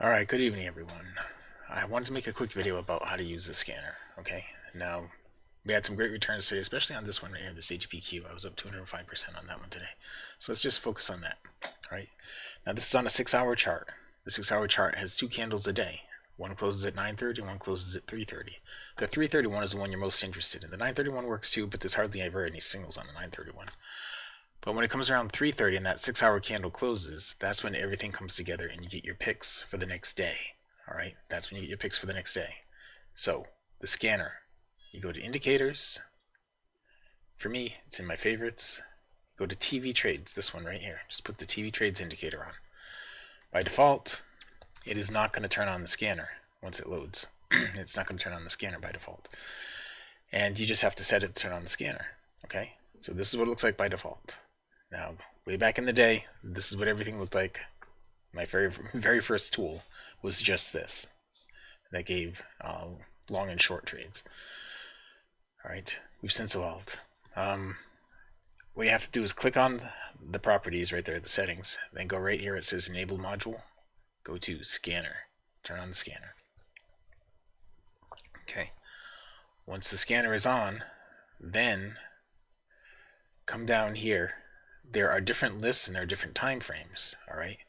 Alright, good evening everyone. I wanted to make a quick video about how to use the scanner, okay? Now, we had some great returns today, especially on this one right here, this HPQ. I was up 205% on that one today. So let's just focus on that, alright? Now this is on a 6-hour chart. The 6-hour chart has 2 candles a day. One closes at 9:30, one closes at 3:30. The 3:31 is the one you're most interested in. The 9:31 works too, but there's hardly ever any signals on the 9:31. But when it comes around 3:30 and that 6-hour candle closes, that's when everything comes together and you get your picks for the next day. Alright, that's when you get your picks for the next day. So, the scanner. You go to indicators. For me, it's in my favorites. Go to TV trades, this one right here. Just put the TV trades indicator on. By default, it is not going to turn on the scanner once it loads. It's not going to turn on the scanner by default. And you just have to set it to turn on the scanner. Okay? So this is what it looks like by default. Now, way back in the day, this is what everything looked like. My very first tool was just this. That gave long and short trades. Alright, we've since evolved. What you have to do is click on the properties right there, the settings, then go right here, it says enable module, go to scanner, turn on the scanner. Okay, once the scanner is on, then come down here. There are different lists and there are different time frames. Alright,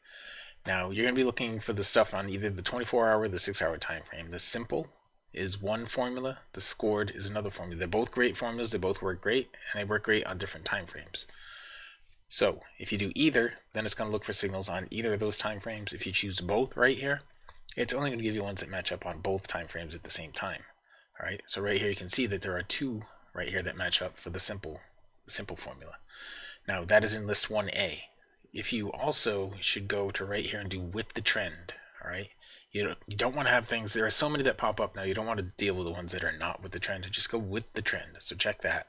now you're going to be looking for the stuff on either the 24-hour or the 6-hour time frame. The simple is one formula, the scored is another formula. They're both great formulas, they both work great, and they work great on different time frames. So if you do either, then it's going to look for signals on either of those time frames. If you choose both right here, it's only going to give you ones that match up on both time frames at the same time. Alright, so right here you can see that there are 2 right here that match up for the simple formula. Now that is in list 1A. If you also should go to right here and do with the trend. Alright, you don't want to have things, there are so many that pop up now, you don't want to deal with the ones that are not with the trend. Just go with the trend. So check that.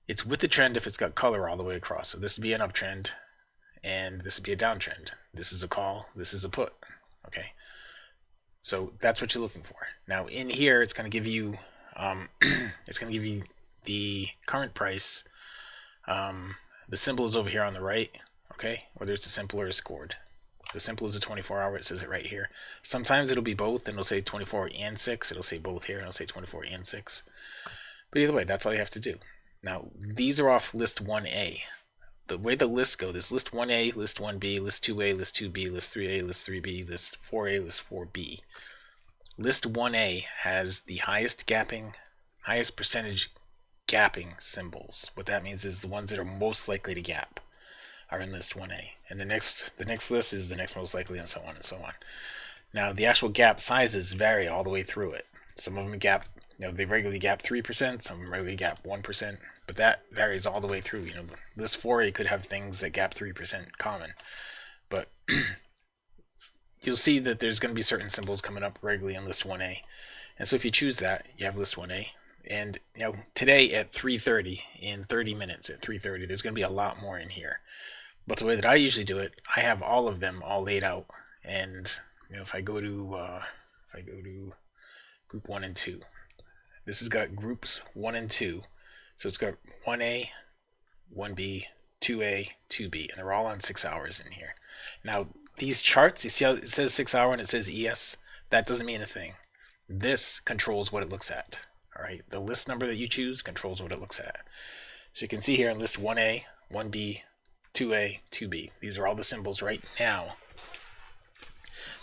It's with the trend if it's got color all the way across. So this would be an uptrend and this would be a downtrend. This is a call, this is a put. Okay, so that's what you're looking for. Now in here it's going to give you the current price. The symbol is over here on the right. Okay, whether it's a simple or a scored. The simple is a 24-hour, it says it right here. Sometimes it'll be both and it'll say 24 and 6. It'll say both here and it'll say 24 and 6. But either way, that's all you have to do. Now, these are off list 1A. The way the lists go, there's list 1A, list 1B, list 2A, list 2B, list 3A, list 3B, list 4A, list 4B. List 1A has the highest percentage gapping symbols. What that means is the ones that are most likely to gap are in list 1A, and the next list is the next most likely, and so on and so on. Now the actual gap sizes vary all the way through it. Some of them gap, they regularly gap 3%, some of them regularly gap 1%, but that varies all the way through. List 4A could have things that gap 3% common, but you'll see that there's going to be certain symbols coming up regularly in list 1A, and so if you choose that, you have list 1A. And today at 3:30, in 30 minutes at 3:30, there's going to be a lot more in here. But the way that I usually do it, I have all of them all laid out. And if I go to group 1 and 2, this has got groups 1 and 2. So it's got 1A, 1B, 2A, 2B, and they're all on 6 hours in here. Now these charts, you see how it says 6 hour and it says ES? That doesn't mean a thing. This controls what it looks at. Alright, the list number that you choose controls what it looks at. So you can see here in list 1A, 1B, 2A, 2B. These are all the symbols right now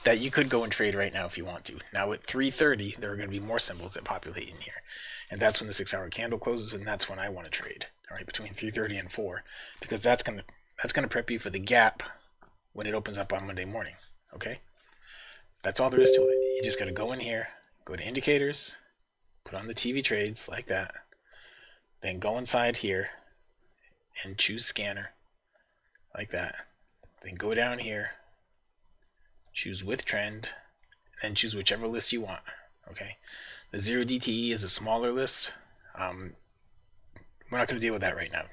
that you could go and trade right now if you want to. Now at 3:30, there are going to be more symbols that populate in here. And that's when the 6-hour candle closes, and that's when I want to trade. Alright, between 3:30 and 4. Because that's gonna prep you for the gap when it opens up on Monday morning. Okay? That's all there is to it. You just gotta go in here, go to indicators, put on the TV trades like that, then go inside here and choose scanner like that, then go down here, choose with trend, and choose whichever list you want. Okay, the 0 DTE is a smaller list. We're not going to deal with that right now.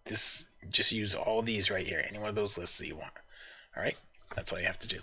Just use all these right here, any one of those lists that you want. Alright, that's all you have to do.